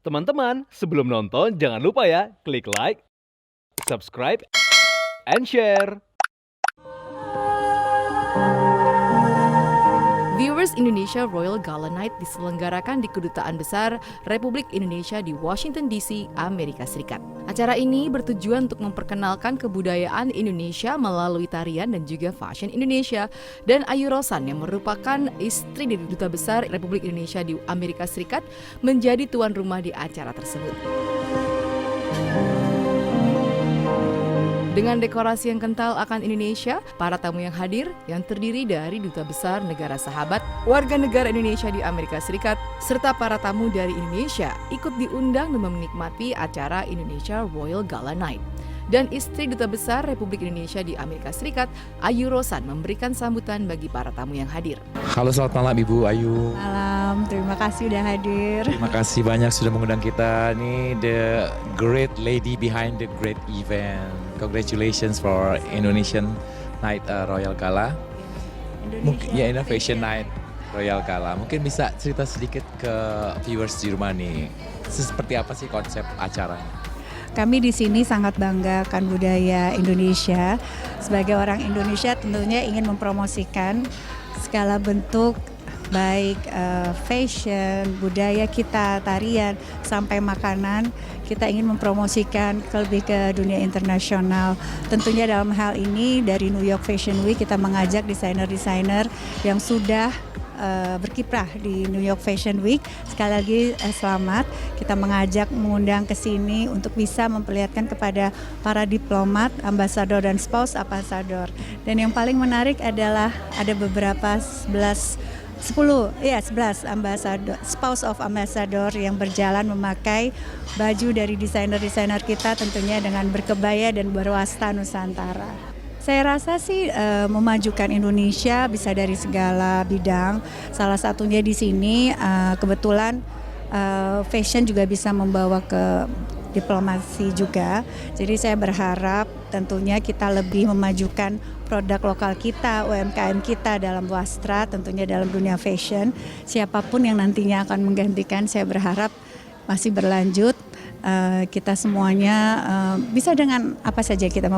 Teman-teman, sebelum nonton jangan lupa ya, klik like, subscribe, and share. Viewers Indonesia Royal Gala Night diselenggarakan di Kedutaan Besar Republik Indonesia di Washington DC, Amerika Serikat. Acara ini bertujuan untuk memperkenalkan kebudayaan Indonesia melalui tarian dan juga fashion Indonesia. Dan Ayu Rosan yang merupakan istri dari Duta Besar Republik Indonesia di Amerika Serikat menjadi tuan rumah di acara tersebut. Dengan dekorasi yang kental akan Indonesia, para tamu yang hadir yang terdiri dari duta besar negara sahabat, warga negara Indonesia di Amerika Serikat, serta para tamu dari Indonesia ikut diundang dan menikmati acara Indonesia Royal Gala Night. Dan istri Duta Besar Republik Indonesia di Amerika Serikat, Ayu Rosan, memberikan sambutan bagi para tamu yang hadir. Halo, selamat malam Ibu Ayu. Malam, terima kasih udah hadir. Terima kasih banyak sudah mengundang kita. Ini the great lady behind the great event. Congratulations for Indonesian Night Royal Gala. Innovation Night Royal Gala. Mungkin bisa cerita sedikit ke viewers di rumah nih. Seperti apa sih konsep acaranya? Kami di sini sangat bangga akan budaya Indonesia. Sebagai orang Indonesia tentunya ingin mempromosikan segala bentuk baik fashion, budaya kita, tarian, sampai makanan. Kita ingin mempromosikan lebih ke dunia internasional. Tentunya dalam hal ini dari New York Fashion Week kita mengajak desainer-desainer yang sudah berkiprah di New York Fashion Week. Sekali lagi selamat, kita mengundang ke sini untuk bisa memperlihatkan kepada para diplomat, ambasador dan spouse ambassador. Dan yang paling menarik adalah ada beberapa 11 ambassador, spouse of ambassador yang berjalan memakai baju dari desainer-desainer kita, tentunya dengan berkebaya dan berwasta Nusantara. Saya rasa sih memajukan Indonesia bisa dari segala bidang. Salah satunya di sini kebetulan fashion juga bisa membawa ke diplomasi juga. Jadi saya berharap tentunya kita lebih memajukan produk lokal kita, UMKM kita dalam wastra, tentunya dalam dunia fashion. Siapapun yang nantinya akan menggantikan, saya berharap masih berlanjut. Kita semuanya bisa dengan apa saja kita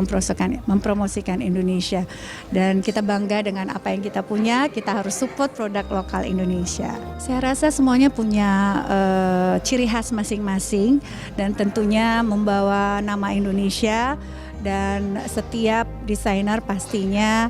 mempromosikan Indonesia, dan kita bangga dengan apa yang kita punya. Kita harus support produk lokal Indonesia. Saya rasa semuanya punya ciri khas masing-masing dan tentunya membawa nama Indonesia, dan setiap desainer pastinya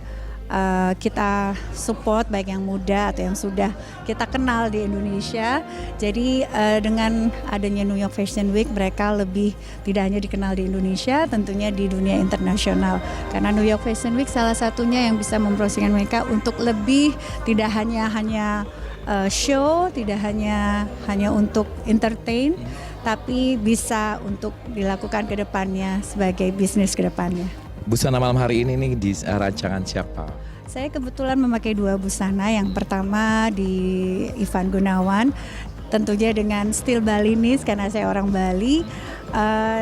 kita support, baik yang muda atau yang sudah kita kenal di Indonesia. Jadi dengan adanya New York Fashion Week, mereka lebih tidak hanya dikenal di Indonesia, tentunya di dunia internasional. Karena New York Fashion Week salah satunya yang bisa mempromosikan mereka untuk lebih, tidak hanya show, tidak hanya untuk entertain, tapi bisa untuk dilakukan ke depannya sebagai bisnis ke depannya. Busana malam hari ini nih di rancangan siapa? Saya kebetulan memakai 2 busana. Yang pertama di Ivan Gunawan, tentunya dengan stil Balinese karena saya orang Bali.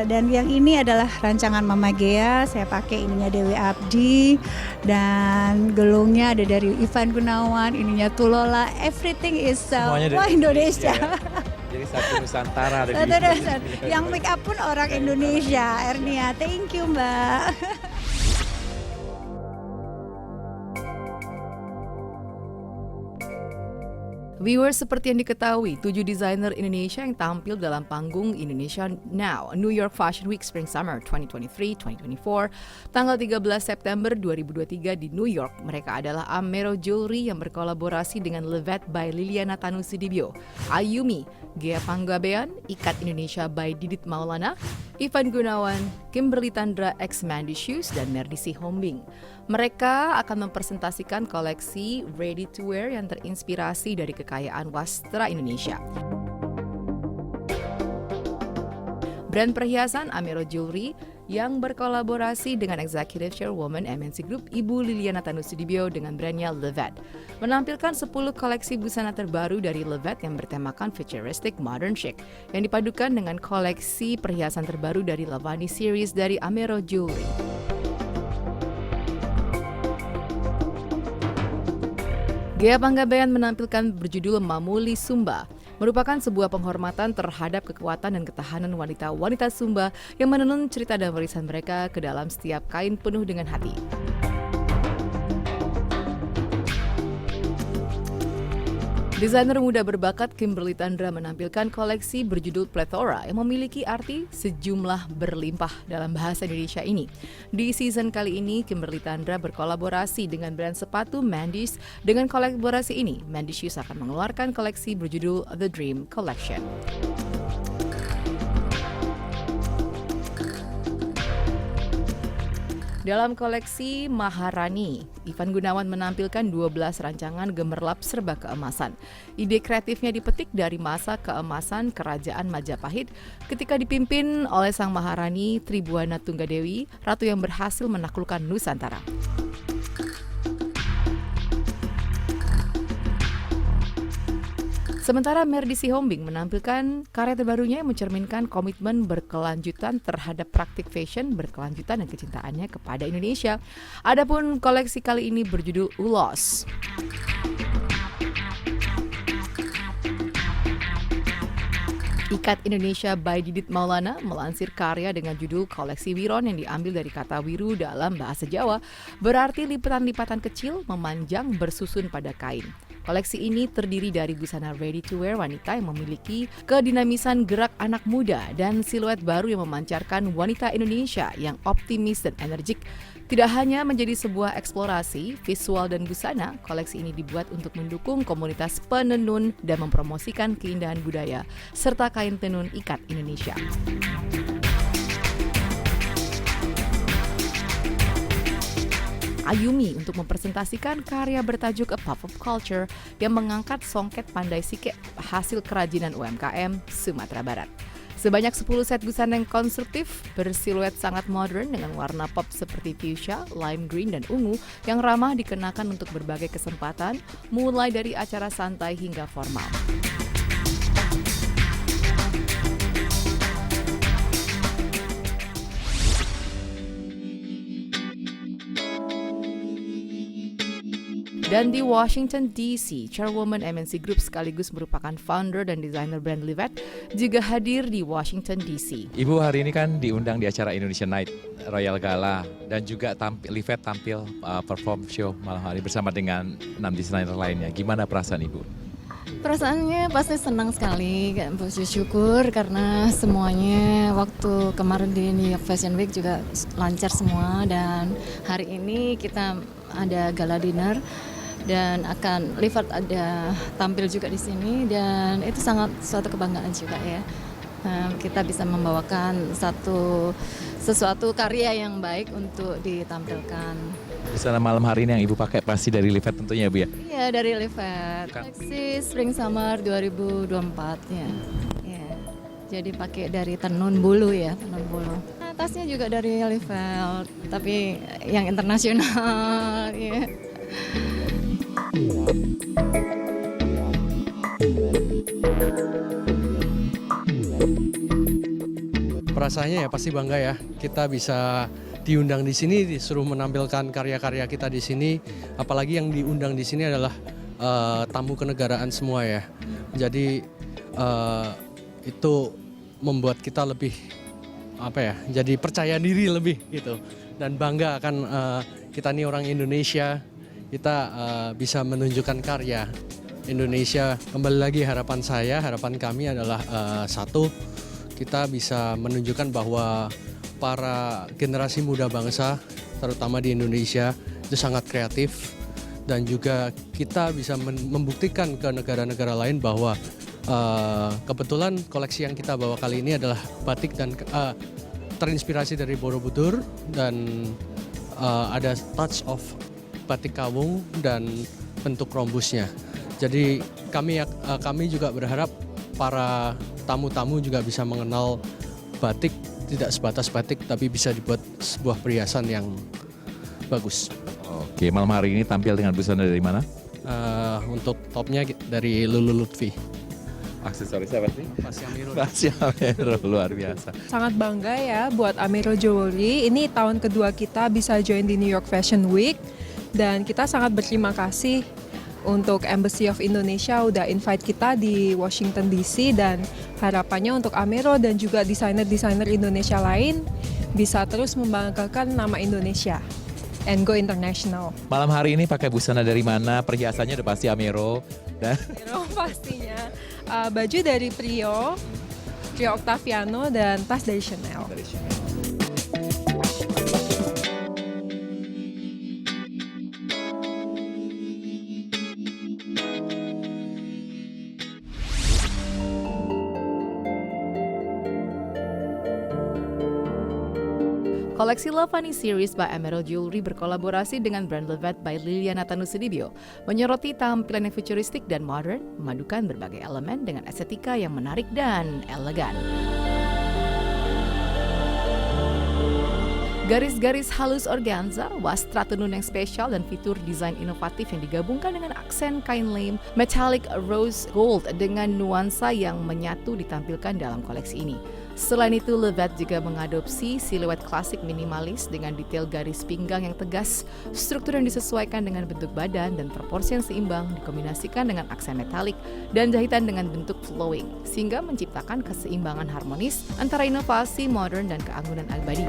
Dan yang ini adalah rancangan Mama Gea, saya pakai ininya Dewi Abdi, dan gelungnya ada dari Ivan Gunawan, ininya Tulola. Everything is Indonesia. Jadi satu Nusantara ada di Yang make up pun orang Indonesia. Ernia, thank you Mbak. Viewers, seperti yang diketahui, 7 desainer Indonesia yang tampil dalam panggung Indonesia Now, New York Fashion Week Spring Summer 2023-2024, tanggal 13 September 2023 di New York. Mereka adalah Amero Jewelry yang berkolaborasi dengan Levet by Liliana Tanusudibyo, Ayumi, Gea Panggabean, Ikat Indonesia by Didit Maulana, Ivan Gunawan, Kimberly Tandra X Mandy Shoes, dan Merdisi Hombing. Mereka akan mempresentasikan koleksi ready to wear yang terinspirasi dari kekayaan wastra Indonesia. Brand perhiasan Amero Jewelry yang berkolaborasi dengan Executive Chairwoman MNC Group Ibu Liliana Tanusudibyo dengan brandnya Levet menampilkan 10 koleksi busana terbaru dari Levet yang bertemakan futuristic modern chic yang dipadukan dengan koleksi perhiasan terbaru dari Lavani Series dari Amero Jewelry. Gea Panggabean menampilkan berjudul Mamuli Sumba merupakan sebuah penghormatan terhadap kekuatan dan ketahanan wanita-wanita Sumba yang menenun cerita dan warisan mereka ke dalam setiap kain penuh dengan hati. Desainer muda berbakat Kimberly Tandra menampilkan koleksi berjudul Plethora yang memiliki arti sejumlah berlimpah dalam bahasa Indonesia ini. Di season kali ini, Kimberly Tandra berkolaborasi dengan brand sepatu Mandis. Dengan kolaborasi ini, Mandis Shoes akan mengeluarkan koleksi berjudul The Dream Collection. Dalam koleksi Maharani, Ivan Gunawan menampilkan 12 rancangan gemerlap serba keemasan. Ide kreatifnya dipetik dari masa keemasan Kerajaan Majapahit ketika dipimpin oleh Sang Maharani Tribuana Tunggadewi, ratu yang berhasil menaklukkan Nusantara. Sementara Merdi Sihombing menampilkan karya terbarunya yang mencerminkan komitmen berkelanjutan terhadap praktik fashion berkelanjutan dan kecintaannya kepada Indonesia. Adapun koleksi kali ini berjudul Ulos. Ikat Indonesia by Didit Maulana melansir karya dengan judul Koleksi Wiron yang diambil dari kata wiru dalam bahasa Jawa, berarti lipatan-lipatan kecil memanjang bersusun pada kain. Koleksi ini terdiri dari busana ready to wear wanita yang memiliki kedinamisan gerak anak muda dan siluet baru yang memancarkan wanita Indonesia yang optimis dan energik. Tidak hanya menjadi sebuah eksplorasi visual dan busana, koleksi ini dibuat untuk mendukung komunitas penenun dan mempromosikan keindahan budaya serta kain tenun ikat Indonesia. Ayumi untuk mempresentasikan karya bertajuk A Pop of Culture yang mengangkat songket pandai sike hasil kerajinan UMKM Sumatera Barat. Sebanyak 10 set busana yang konstruktif, bersiluet sangat modern dengan warna pop seperti fuchsia, lime green, dan ungu yang ramah dikenakan untuk berbagai kesempatan, mulai dari acara santai hingga formal. Dan di Washington DC, chairwoman MNC Group sekaligus merupakan founder dan desainer brand Livet juga hadir di Washington DC. Ibu hari ini kan diundang di acara Indonesian Night Royal Gala dan juga Livet tampil perform show malam hari bersama dengan 6 desainer lainnya. Gimana perasaan Ibu? Perasaannya pasti senang sekali, bersyukur karena semuanya waktu kemarin di New York Fashion Week juga lancar semua dan hari ini kita ada gala dinner. Dan akan Livet ada tampil juga di sini dan itu sangat suatu kebanggaan juga ya. Kita bisa membawakan sesuatu karya yang baik untuk ditampilkan. Busana malam hari ini yang Ibu pakai pasti dari Livet tentunya Bu ya? Iya dari Livet, koleksi Spring Summer 2024 ya. Ya. Jadi pakai dari tenun bulu ya, tenun bulu. Nah, tasnya juga dari Livet, tapi yang internasional ya. Perasaannya ya pasti bangga ya, kita bisa diundang di sini, disuruh menampilkan karya-karya kita di sini, apalagi yang diundang di sini adalah tamu kenegaraan semua ya. Jadi itu membuat kita lebih jadi percaya diri lebih gitu dan bangga akan kita nih orang Indonesia. Kita bisa menunjukkan karya Indonesia. Kembali lagi harapan kami adalah satu, kita bisa menunjukkan bahwa para generasi muda bangsa, terutama di Indonesia, itu sangat kreatif. Dan juga kita bisa membuktikan ke negara-negara lain bahwa kebetulan koleksi yang kita bawa kali ini adalah batik dan terinspirasi dari Borobudur dan ada touch of batik kawung dan bentuk rombusnya. Jadi kami juga berharap para tamu-tamu juga bisa mengenal batik tidak sebatas batik tapi bisa dibuat sebuah perhiasan yang bagus. Oke, malam hari ini tampil dengan busana dari mana? Untuk topnya dari Lulu Lutfi. Aksesoris apa sih? Pasya Amiro. Pasya Amiro, luar biasa. Sangat bangga ya buat Amiro Jewelry. Ini tahun kedua kita bisa join di New York Fashion Week. Dan kita sangat berterima kasih untuk Embassy of Indonesia udah invite kita di Washington DC, dan harapannya untuk Amero dan juga desainer-desainer Indonesia lain bisa terus membanggakan nama Indonesia and go international. Malam hari ini pakai busana dari mana? Perhiasannya udah pasti Amero. Dan Amero pastinya baju dari Trio Octaviano, dan tas dari Chanel. Koleksi Lavani Series by Emerald Jewelry berkolaborasi dengan brand Levet by Liliana Tanusudibyo menyoroti tampilan yang futuristik dan modern, memadukan berbagai elemen dengan estetika yang menarik dan elegan. Garis-garis halus organza, wastra tenun yang spesial, dan fitur desain inovatif yang digabungkan dengan aksen kain lem metallic rose gold dengan nuansa yang menyatu ditampilkan dalam koleksi ini. Selain itu, Levet juga mengadopsi siluet klasik minimalis dengan detail garis pinggang yang tegas, struktur yang disesuaikan dengan bentuk badan, dan proporsi yang seimbang dikombinasikan dengan aksen metalik dan jahitan dengan bentuk flowing, sehingga menciptakan keseimbangan harmonis antara inovasi modern dan keanggunan abadi.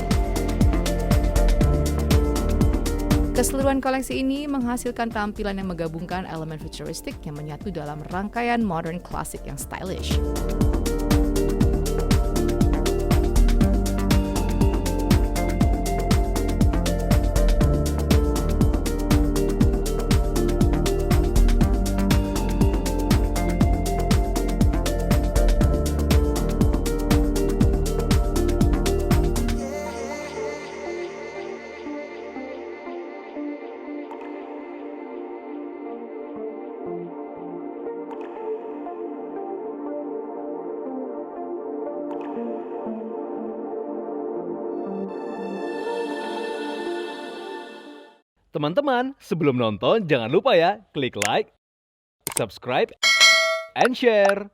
Keseluruhan koleksi ini menghasilkan tampilan yang menggabungkan elemen futuristik yang menyatu dalam rangkaian modern klasik yang stylish. Teman-teman, sebelum nonton jangan lupa ya klik like, subscribe, and share.